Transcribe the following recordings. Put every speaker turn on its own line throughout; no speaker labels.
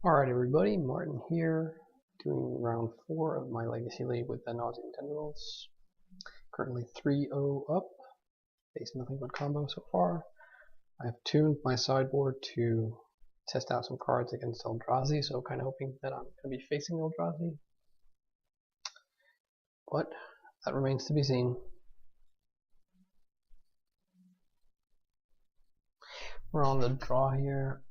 Alright everybody, Martin here, doing round 4 of my Legacy League with Ad Nauseam Tendrils. Currently 3-0 up, faced nothing but combo so far. I have tuned my sideboard to test out some cards against Eldrazi, so kind of hoping that I'm going to be facing Eldrazi. But that remains to be seen. We're on the draw here.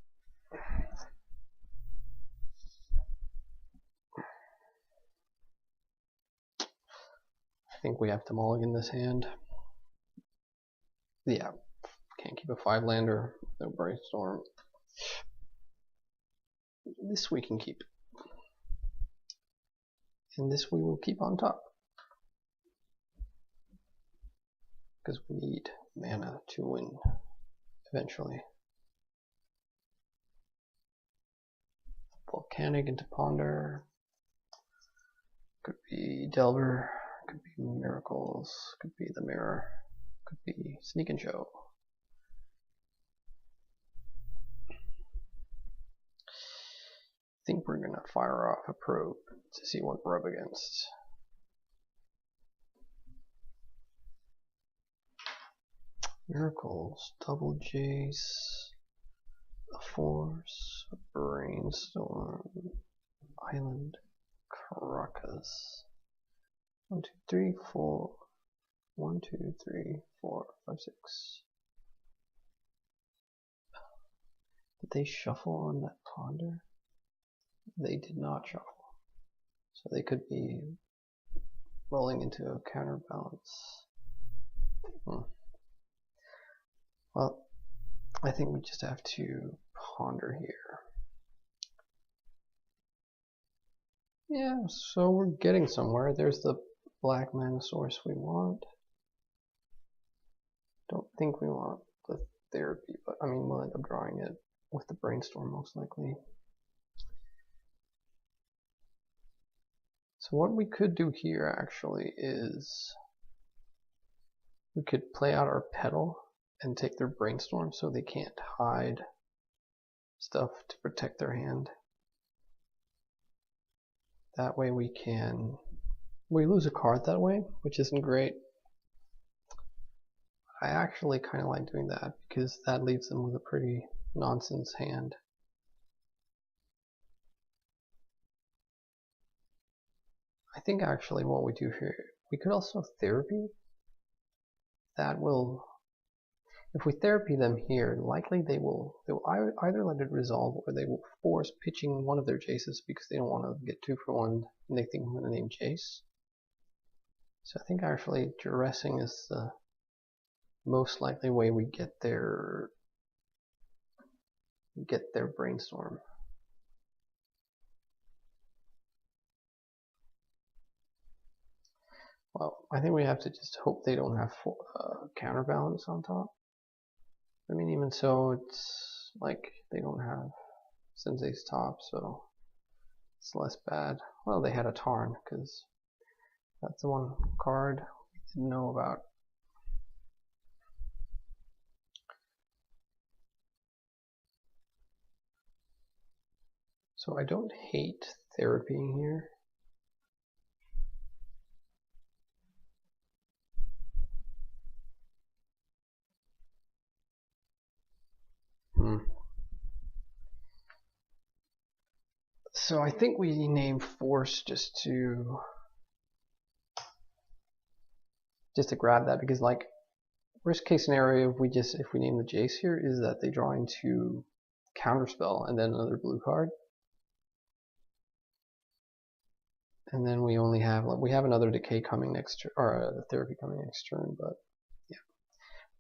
I think we have to mulligan this hand. Yeah, can't keep a 5-lander, no Brainstorm. This we can keep. And this we will keep on top. Because we need mana to win eventually. Volcanic into Ponder. Could be Delver. Could be Miracles. Could be the Mirror. Could be Sneak and Show. I think we're gonna fire off a probe to see what we're up against. Miracles, double Jace, a Force, a Brainstorm, Island, Caracas. 1, 2, 3, 4. 1, 2, 3, 4, 5, 6. Did they shuffle on that Ponder? They did not shuffle. So they could be rolling into a counterbalance. Well, I think we just have to ponder here. Yeah, so we're getting somewhere. There's the black mana source we want. Don't think we want the therapy, but I mean we'll end up drawing it with the Brainstorm most likely. So what we could do here actually is we could play out our Petal and take their Brainstorm so they can't hide stuff to protect their hand. That way we lose a card that way, which isn't great. I actually kind of like doing that because that leaves them with a pretty nonsense hand. I think actually what we do here, we could also therapy. That will, if we therapy them here, likely they will either let it resolve or they will force pitching one of their Jaces because they don't want to get 2 for 1 and they think I'm going to name Jace. So I think actually duressing is the most likely way we get their Brainstorm. Well, I think we have to just hope they don't have counterbalance on top. I mean, even so, it's like they don't have Sensei's top, so it's less bad. Well, they had a Tarn, because that's the one card we didn't know about. So I don't hate therapying here. So I think we name Force just to grab that, because like worst case scenario if we name the Jace here is that they draw into Counterspell and then another blue card. And then we only have another decay coming next turn, or the therapy coming next turn, but yeah.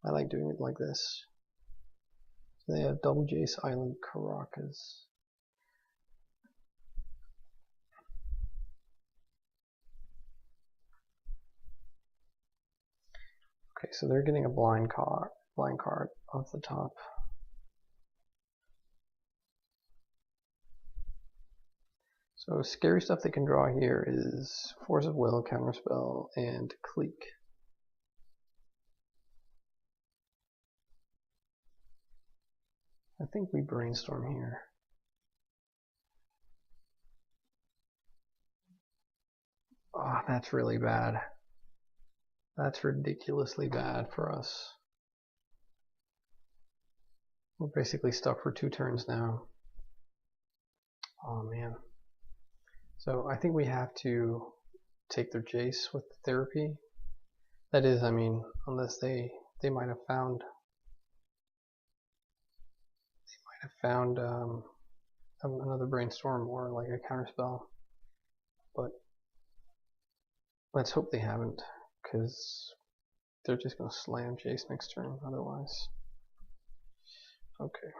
I like doing it like this. So they have double Jace, Island, Caracas. Okay, so they're getting a blind card off the top. So scary stuff they can draw here is Force of Will, Counterspell, and Clique. I think we Brainstorm here. Oh, that's really bad. That's ridiculously bad for us. We're basically stuck for 2 turns now. Oh man. So I think we have to take their Jace with the therapy. That is, I mean, unless they might have found another brainstorm or like a counterspell. But let's hope they haven't, because they're just gonna slam Jace next turn otherwise. Okay.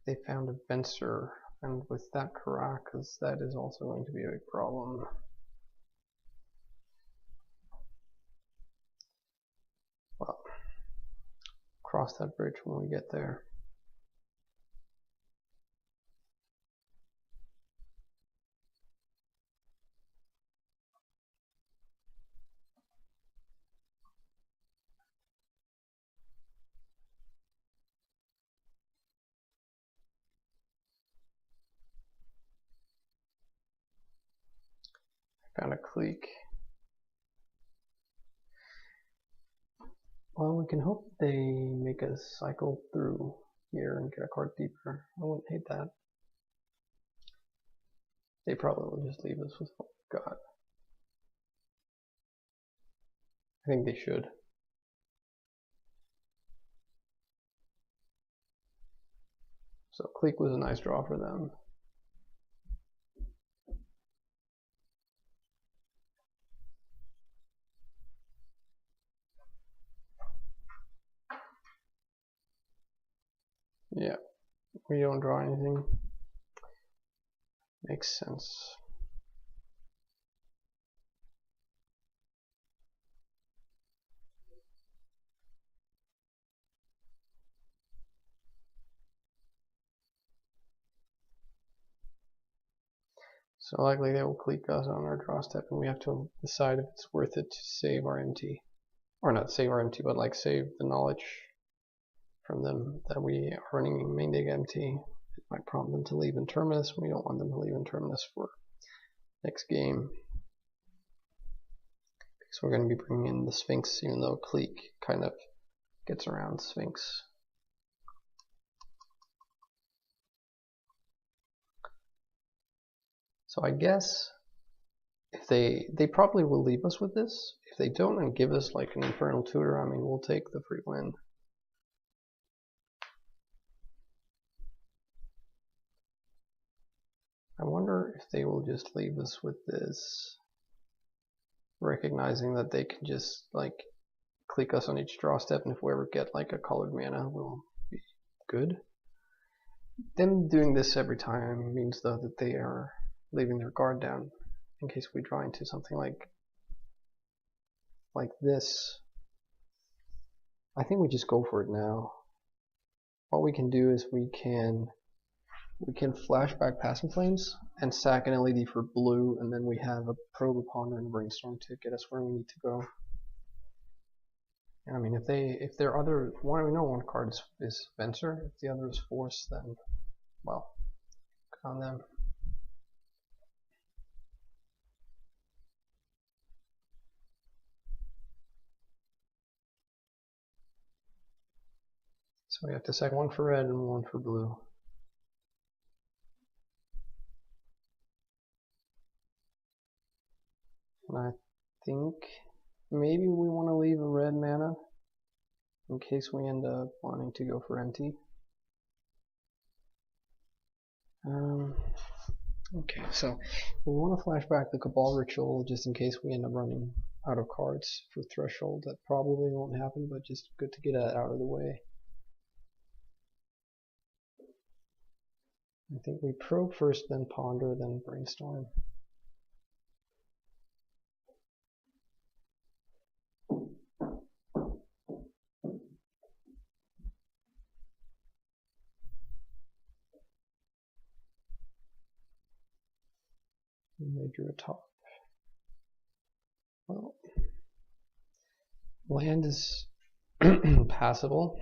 They found a Venser, and with that Caracas, that is also going to be a big problem. Well, cross that bridge when we get there. Found a clique. Well, we can hope they make us cycle through here and get a card deeper. I wouldn't hate that. They probably will just leave us with what we've got. I think they should. So clique was a nice draw for them. Yeah, we don't draw anything. Makes sense. So likely they will clique us on our draw step, and we have to decide if it's worth it to save our MT. Or not save our MT, but like save the knowledge from them that we are running main deck MT. It might prompt them to leave in Terminus. We don't want them to leave in Terminus for next game. Because we're going to be bringing in the Sphinx, even though clique kind of gets around Sphinx. So I guess if they probably will leave us with this. If they don't and give us like an Infernal Tutor, I mean, we'll take the free win. I wonder if they will just leave us with this, recognizing that they can just like click us on each draw step, and if we ever get like a colored mana, we'll be good. Them doing this every time means though that they are leaving their guard down in case we draw into something like this. I think we just go for it now. What we can do is we can flashback Passing Flames and sack an LED for blue, and then we have a Probe, a Ponder, and a Brainstorm to get us where we need to go. I mean, if their other one, we know one card is Venser. If the other is Force, then well, good on them. So we have to sack one for red and one for blue. And I think maybe we want to leave a red mana in case we end up wanting to go for MT. Okay, so we want to flashback the Cabal Ritual just in case we end up running out of cards for Threshold. That probably won't happen, but just good to get that out of the way. I think we Probe first, then Ponder, then Brainstorm. And they drew a top. Well, land is passable.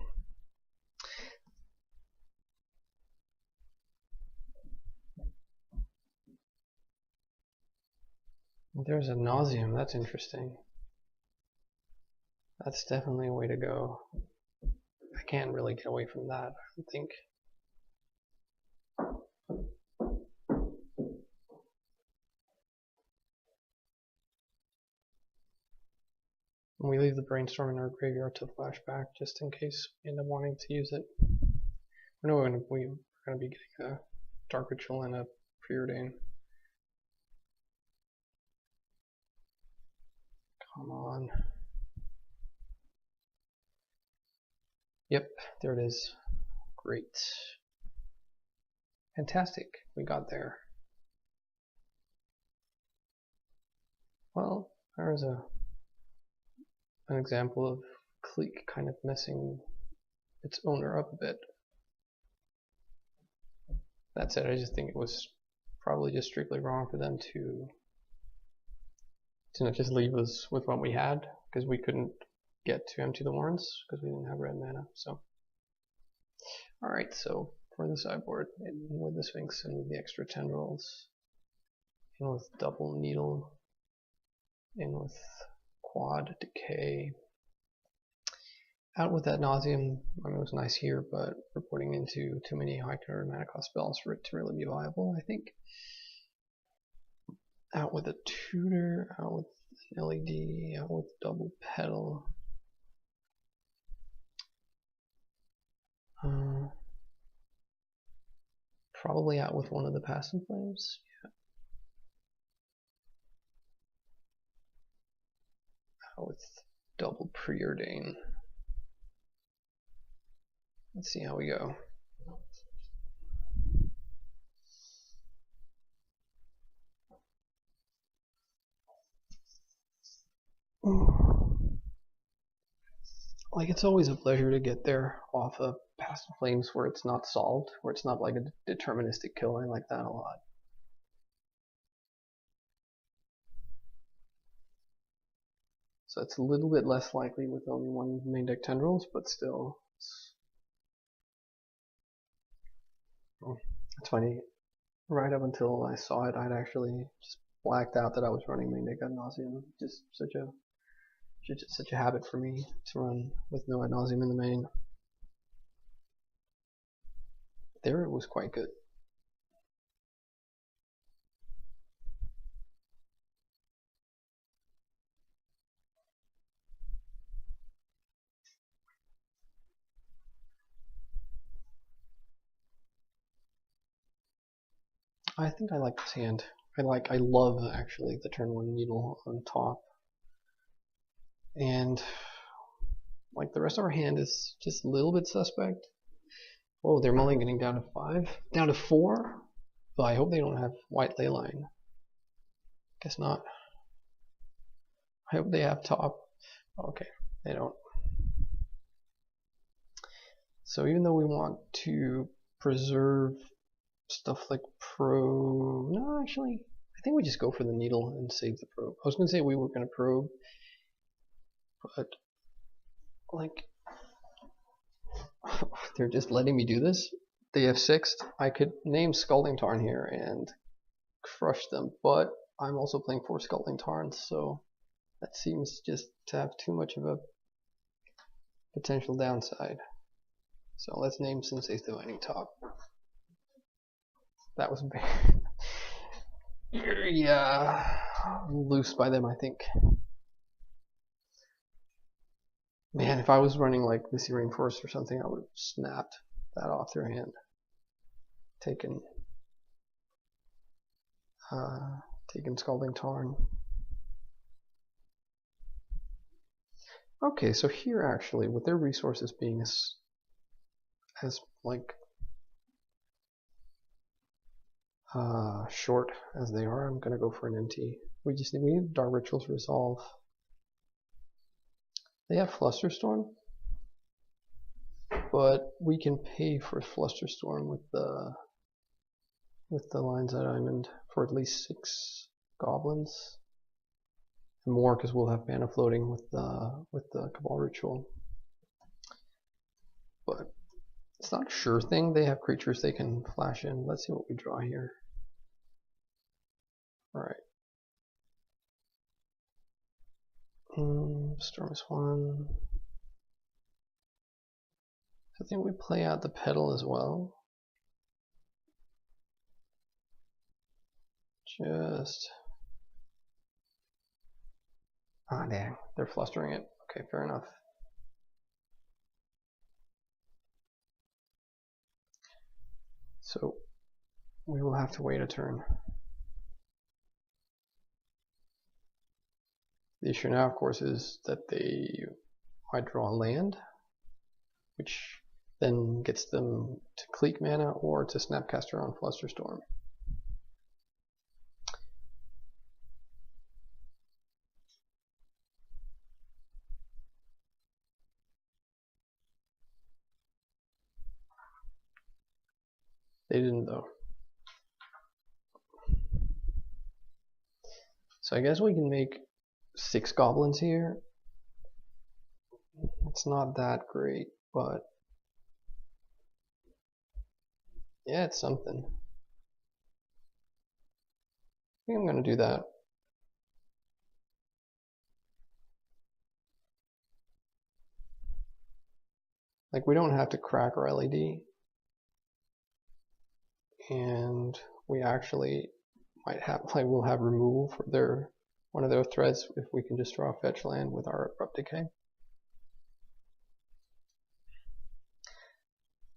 There's a nauseum. That's interesting. That's definitely a way to go. I can't really get away from that, I don't think. And we leave the brainstorm in our graveyard to flashback just in case we end up wanting to use it. I know we're going to be getting a Dark Ritual and a Preordain. Come on. Yep, there it is. Great. Fantastic. We got there. Well, there's an example of Clique kind of messing its owner up a bit. That said, I just think it was probably just strictly wrong for them to not just leave us with what we had, because we couldn't get to empty the warrens because we didn't have red mana. So, alright, so for the sideboard, in with the Sphinx and with the extra tendrils, in with double needle, in with quad decay, out with that nauseum. I mean, it was nice here, but we're putting into too many high converted mana cost spells for it to really be viable, I think. Out with a tutor, out with an LED, out with double petal. Probably out with one of the Passing Flames. Yeah. Out with double Preordain. Let's see how we go. Like, it's always a pleasure to get there off of Passing Flames where it's not solved, where it's not like a deterministic kill. I like that a lot. So it's a little bit less likely with only one main deck tendrils, but still. It's funny. Right up until I saw it, I'd actually just blacked out that I was running main deck ad nauseum. Just such a habit for me to run with no ad nauseum in the main. There it was quite good. I think I like this hand. I love actually the turn 1 needle on top. And like the rest of our hand is just a little bit suspect. Oh, they're mulliganing down to 5? Down to 4? Well, I hope they don't have white leyline. Guess not. I hope they have top. Okay, they don't. So even though we want to preserve stuff like probe, no, actually, I think we just go for the needle and save the probe. I was going to say we were going to probe, but like, they're just letting me do this. They have 6th. I could name Scalding Tarn here and crush them, but I'm also playing 4 Scalding Tarns, so that seems just to have too much of a potential downside. So let's name Sensei's Divining Top. That was bad. Yeah, loose by them, I think. Man, if I was running like Misty Rainforest or something, I would have snapped that off their hand. Taken Scalding Tarn. Okay, so here actually, with their resources being as like short as they are, I'm gonna go for an NT. We need Dark Rituals Resolve. They have Flusterstorm, but we can pay for Flusterstorm with the Lion's Eye Diamond for at least 6 goblins. And more because we'll have mana floating with the Cabal Ritual. But it's not a sure thing. They have creatures they can flash in. Let's see what we draw here. Alright. Storm is 1. I think we play out the pedal as well. Just... Ah, dang. They're flustering it. Okay, fair enough. So, we will have to wait a turn. The issue now, of course, is that they might draw land, which then gets them to Clique mana or to Snapcaster on Flusterstorm. They didn't, though. So I guess we can make 6 goblins here. It's not that great, but yeah, it's something. I think I'm going to do that. Like, we don't have to crack our LED. And we actually might have, like, we'll have removal for their one of their threats if we can just draw a fetch land with our Abrupt Decay.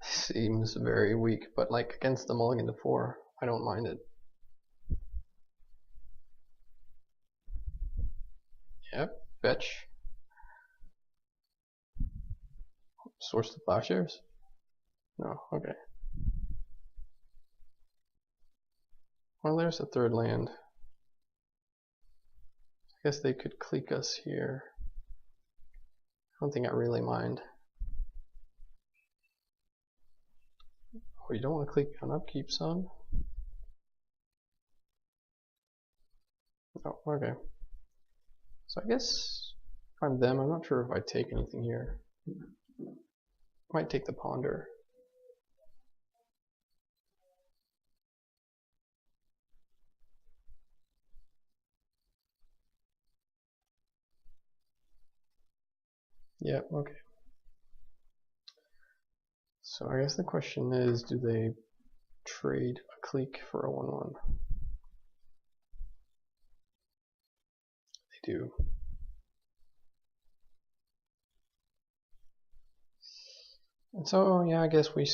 Seems very weak, but like against the mulligan to 4, I don't mind it. Yep, fetch. Source the plowshares? No, okay. Well, there's a 3rd land. I guess they could clique us here. I don't think I really mind. Oh, you don't want to click on upkeep, son? Oh, okay. So I guess if I'm them, I'm not sure if I take anything here. Might take the Ponder. Yeah, okay. So I guess the question is, do they trade a clique for a 1/1? They do. And so, yeah, I guess we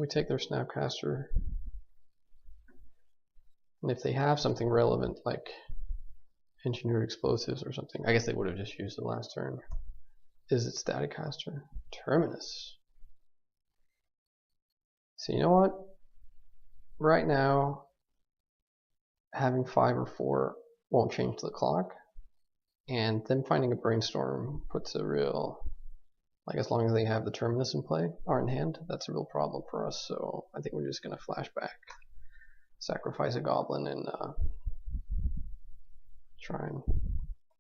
take their Snapcaster. And if they have something relevant, like Engineered Explosives or something, I guess they would have just used the last turn. Is it Staticaster? Terminus. So you know what? Right now, having 5 or 4 won't change the clock. And them finding a Brainstorm puts a real... Like, as long as they have the Terminus in play, or in hand, that's a real problem for us. So I think we're just going to flash back, sacrifice a Goblin, and try and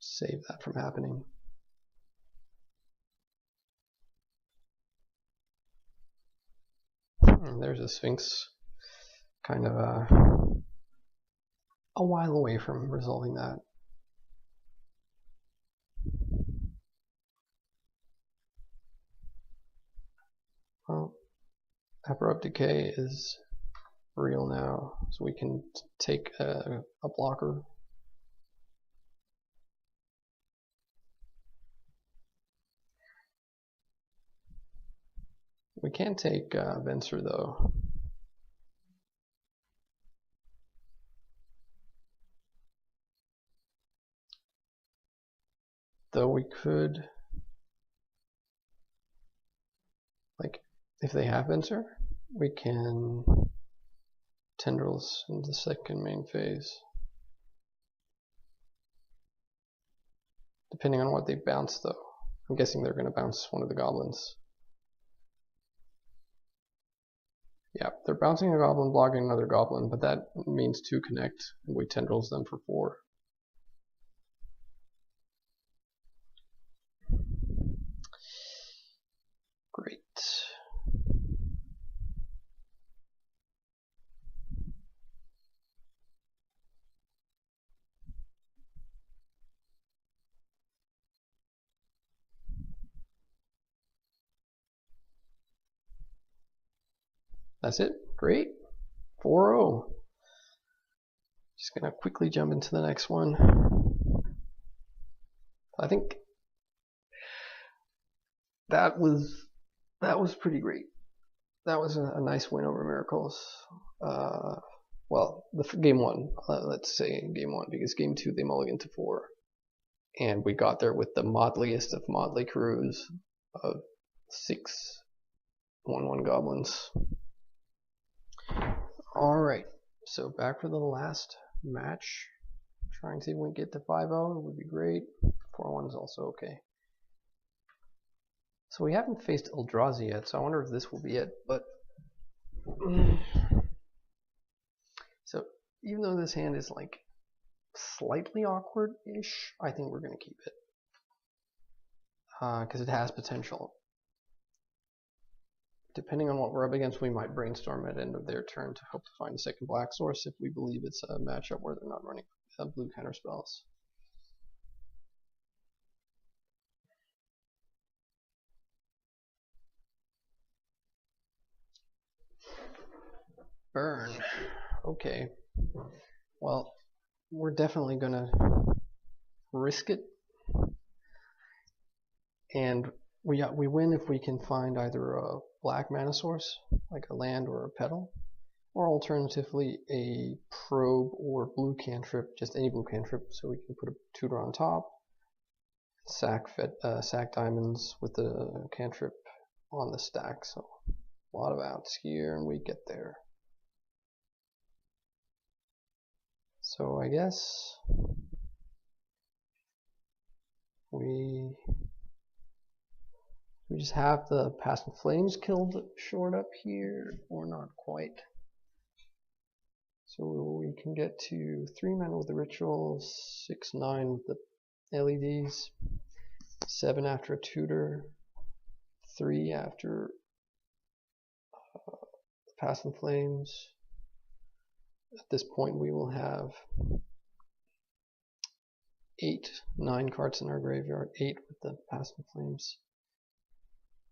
save that from happening. And there's a Sphinx, kind of a while away from resolving that. Well, Abrupt Decay is real now, so we can take a blocker. We can't take Venser though. Though we could, like, if they have Venser, we can Tendrils in the 2nd main phase. Depending on what they bounce though. I'm guessing they're going to bounce one of the goblins. Yeah, they're bouncing a goblin, blocking another goblin, but that means 2 connect, and we Tendrils them for 4. Great. That's it. Great. 4-0. Just gonna quickly jump into the next one. I think that was pretty great. That was a nice win over Miracles. Well, game one, let's say game one, because game two they mulliganed to 4, and we got there with the motleyest of motley crews of 6 1/1 goblins. All right, so back for the last match. Trying to see if we can get to 5-0. It would be great. 4-1 is also okay. So we haven't faced Eldrazi yet, so I wonder if this will be it. But so even though this hand is like slightly awkward-ish, I think we're going to keep it because it has potential. Depending on what we're up against, we might brainstorm at the end of their turn to hope to find a second black source if we believe it's a matchup where they're not running blue counter spells. Burn. Okay. Well, we're definitely gonna risk it, and we win if we can find either a black mana source, like a land or a petal, or alternatively a probe or blue cantrip, just any blue cantrip, so we can put a tutor on top, sack diamonds with the cantrip on the stack. So a lot of outs here, and we get there. So I guess we just have the Past in Flames killed short up here, or not quite. So we can get to 3 mana with the rituals, 6/9 with the LEDs, 7 after a tutor, 3 after Past in Flames. At this point we will have 9 cards in our graveyard, 8 with the Past in Flames.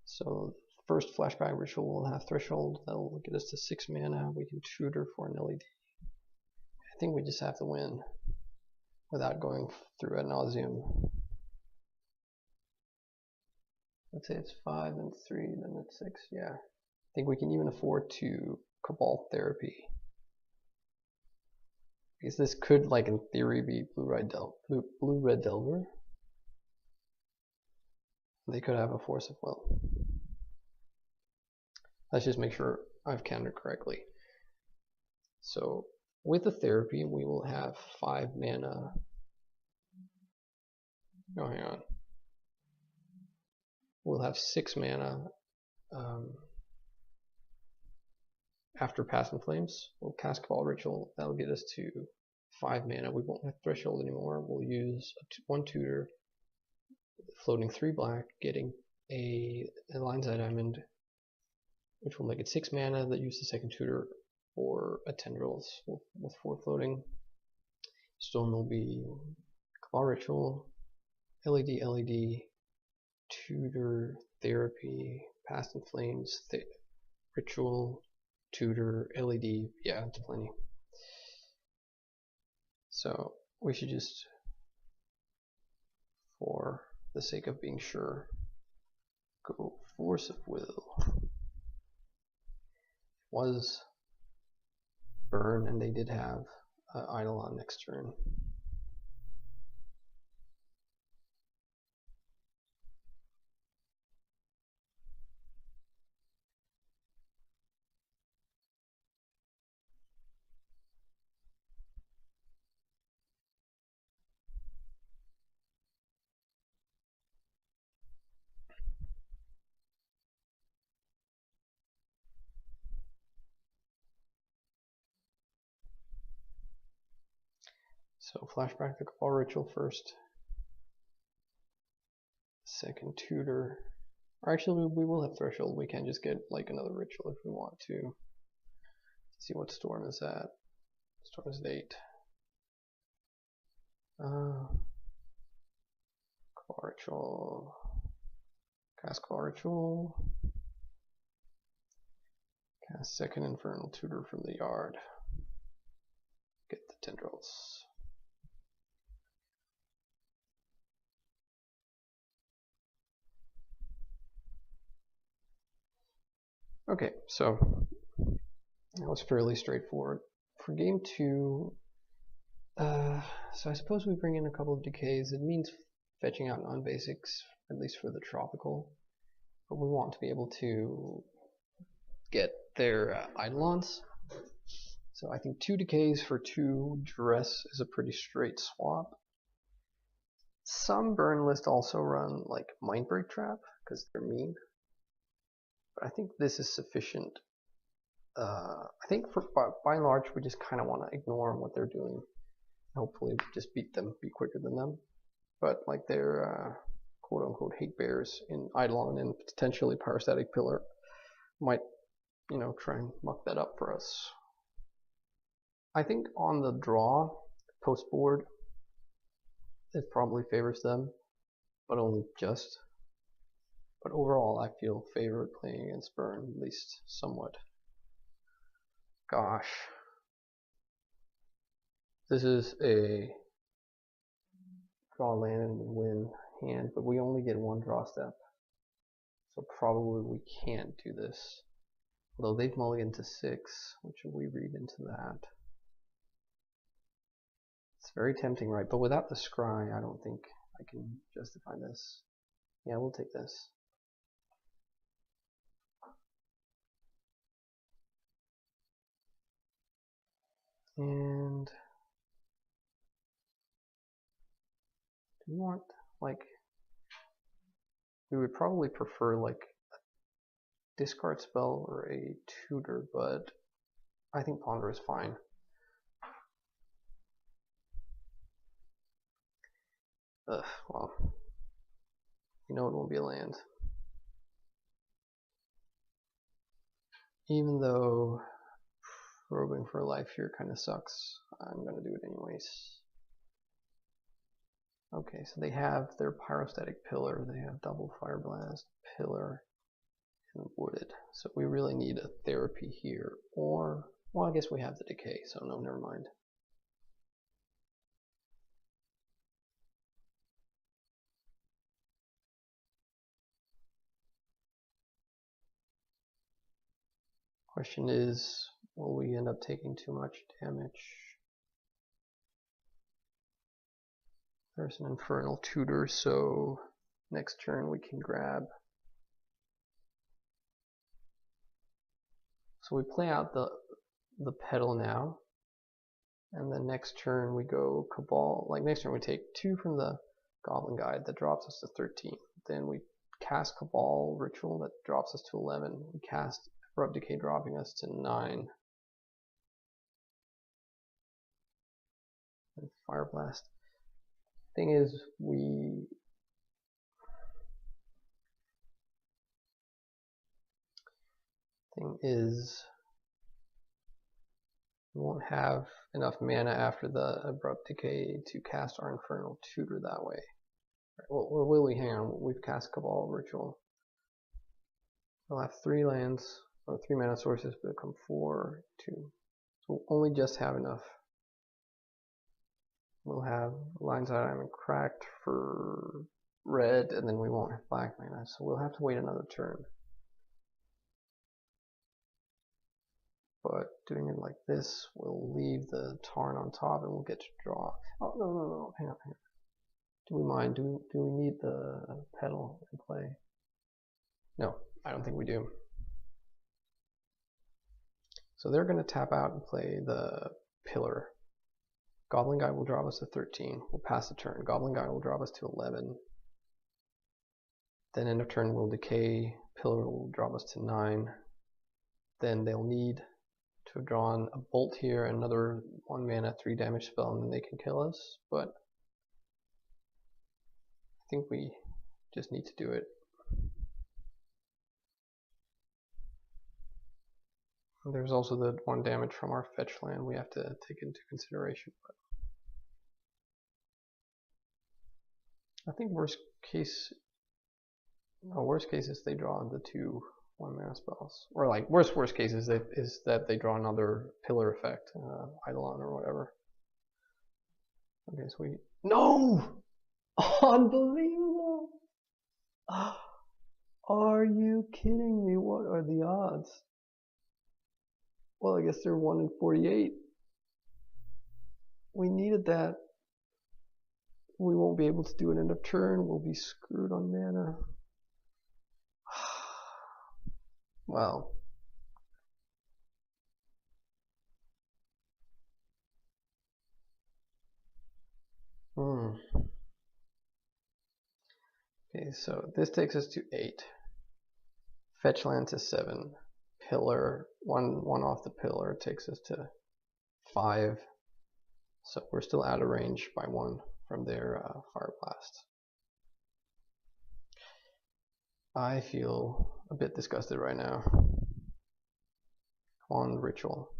So first flashback ritual will have Threshold, that will get us to 6 mana, we can tutor for an LED. I think we just have to win without going through ad nauseum. Let's say it's 5 and 3, then it's 6, yeah. I think we can even afford to Cabal Therapy. Because this could, like in theory, be Blue-Red Delver. They could have a Force of Will. Let's just make sure I've counted correctly. So with the therapy, we will have 5 mana. No, hang on. We'll have 6 mana after Past in Flames. We'll cast Cabal Ritual. That'll get us to 5 mana. We won't have Threshold anymore. We'll use 1 tutor, floating 3 black, getting a Lion's Eye Diamond, which will make it 6 mana. That use the second tutor for a Tendrils with 4 floating. Stone will be Cabal Ritual, LED, tutor, therapy, Past in Flames, ritual, tutor, LED. Yeah, it's plenty. So we should just, for the sake of being sure, go Force of Will. Was burn, and they did have Eidolon next turn. So flashback the Cabal Ritual first. Second tutor. Or actually, we will have Threshold. We can just get like another ritual if we want to. Let's see what Storm is at. Storm is at 8. Cabal Ritual. Cast Cabal Ritual. Cast second Infernal Tutor from the yard. Get the tendrils. Okay, so that was fairly straightforward. For game 2, so I suppose we bring in a couple of decays. It means fetching out non-basics, at least for the tropical. But we want to be able to get their Eidolons. So I think 2 decays for 2 duress is a pretty straight swap. Some burn list also run like Mindbreak Trap, because they're mean. But I think this is sufficient. I think by and large we just kind of want to ignore what they're doing. Hopefully just be quicker than them. But like their quote unquote hate bears in Eidolon and potentially Pyrostatic Pillar might, try and muck that up for us. I think on the draw post board it probably favors them, but only just. But overall I feel favored playing against burn, at least somewhat. Gosh. This is a draw land and win hand, but we only get 1 draw step. So probably we can't do this. Although they've mulliganed to 6, what should we read into that? It's very tempting, right? But without the scry, I don't think I can justify this. Yeah, we'll take this. And do we want, like, we would probably prefer like a discard spell or a tutor, but I think Ponder is fine. Well, it won't be a land. Even though roving for life here kind of sucks, I'm going to do it anyways. Okay, so they have their Pyrostatic Pillar, they have double Fire Blast, Pillar, and Wooded. So we really need a therapy here, or, well, I guess we have the decay, so no, never mind. Question is, will we end up taking too much damage? There's an Infernal Tutor, so next turn we can grab. So we play out the pedal now, and then next turn we go Cabal. Like next turn we take 2 from the Goblin Guide that drops us to 13. Then we cast Cabal Ritual that drops us to 11. We cast Abrupt Decay dropping us to 9. And Fire Blast. Thing is, we won't have enough mana after the Abrupt Decay to cast our Infernal Tutor that way. Well, or will we? Hang on, we've cast Cabal Ritual. We'll have 3 lands, or 3 mana sources, become 4, 2. So we'll only just have enough. We'll have Lion's Eye Diamond cracked for red, and then we won't have black mana, so we'll have to wait another turn. But doing it like this, we'll leave the Tarn on top and we'll get to draw. Oh, no, hang on. Do we mind? Do we need the pedal in play? No, I don't think we do. So they're going to tap out and play the Pillar. Goblin Guide will drop us to 13. We'll pass the turn. Goblin Guide will drop us to 11. Then end of turn we'll decay. Pillar will drop us to 9. Then they'll need to have drawn a bolt here, another 1 mana 3 damage spell, and then they can kill us. But I think we just need to do it. There's also the 1 damage from our fetch land we have to take into consideration. But I think worst case is they draw the 2 1 mana spells. Or like worst case is that they draw another pillar effect, Eidolon or whatever. Okay, sweet. No! Unbelievable! Are you kidding me? What are the odds? Well, I guess they're 1 in 48. We needed that. We won't be able to do it end of turn. We'll be screwed on mana. Wow. Okay, so this takes us to 8. Fetch land to 7. Pillar, one off the pillar takes us to 5. So we're still out of range by 1 from their Fire Blast. I feel a bit disgusted right now. Come on, Ritual.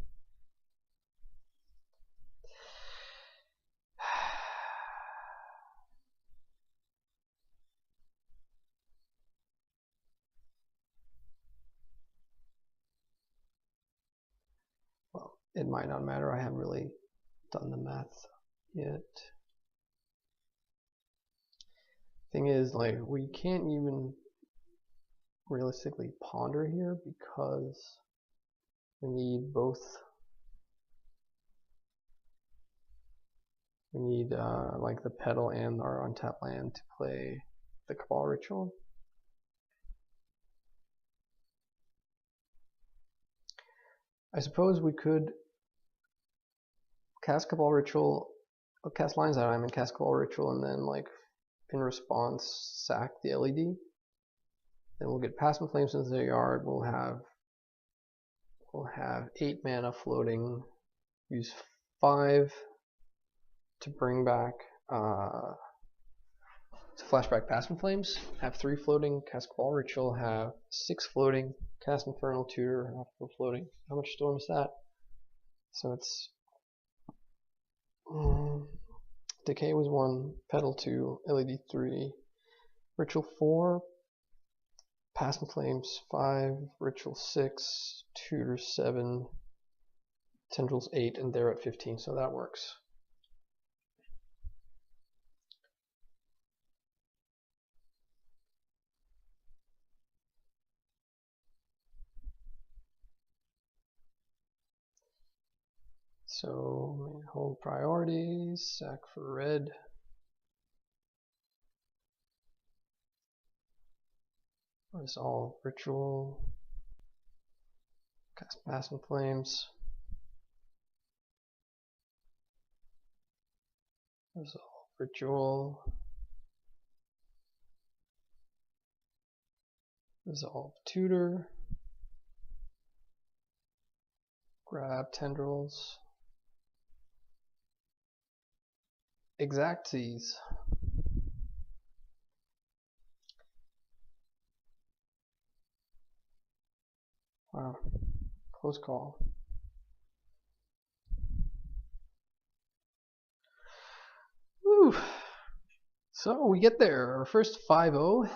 Well, it might not matter. I haven't really done the math yet. Thing is, like, we can't even realistically ponder here because we need both. We need like the Petal and our untapped land to play the Cabal Ritual. I suppose we could cast Cabal Ritual, cast Lion's Eye and cast Cabal Ritual, and then like in response sack the LED. Then we'll get Passing Flames into the yard. We'll have 8 mana floating. Use 5 to bring back to flashback Passing Flames. Have 3 floating. Cast Cabal Ritual. Have 6 floating. Cast Infernal Tutor. Have 4 floating. How much storm is that? So it's Decay was 1, Petal 2, LED 3, Ritual 4, Passing Flames 5, Ritual 6, Tutor 7, Tendrils 8, and they're at 15, so that works. So, hold priorities, sack for red. Resolve Ritual. Cast Passing Flames. Resolve Ritual. Resolve Tutor. Grab Tendrils. Exactsies. Wow, close call. Woo. So we get there, our first 5-0.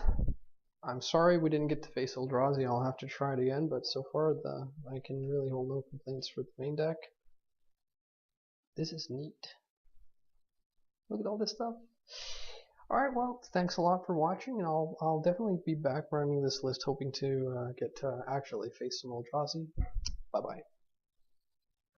I'm sorry we didn't get to face Eldrazi. I'll have to try it again, but so far I can really hold no complaints for the main deck. This is neat. Look at all this stuff. Alright, well, thanks a lot for watching, and I'll definitely be back running this list, hoping to get to actually face some Eldrazi. Bye-bye.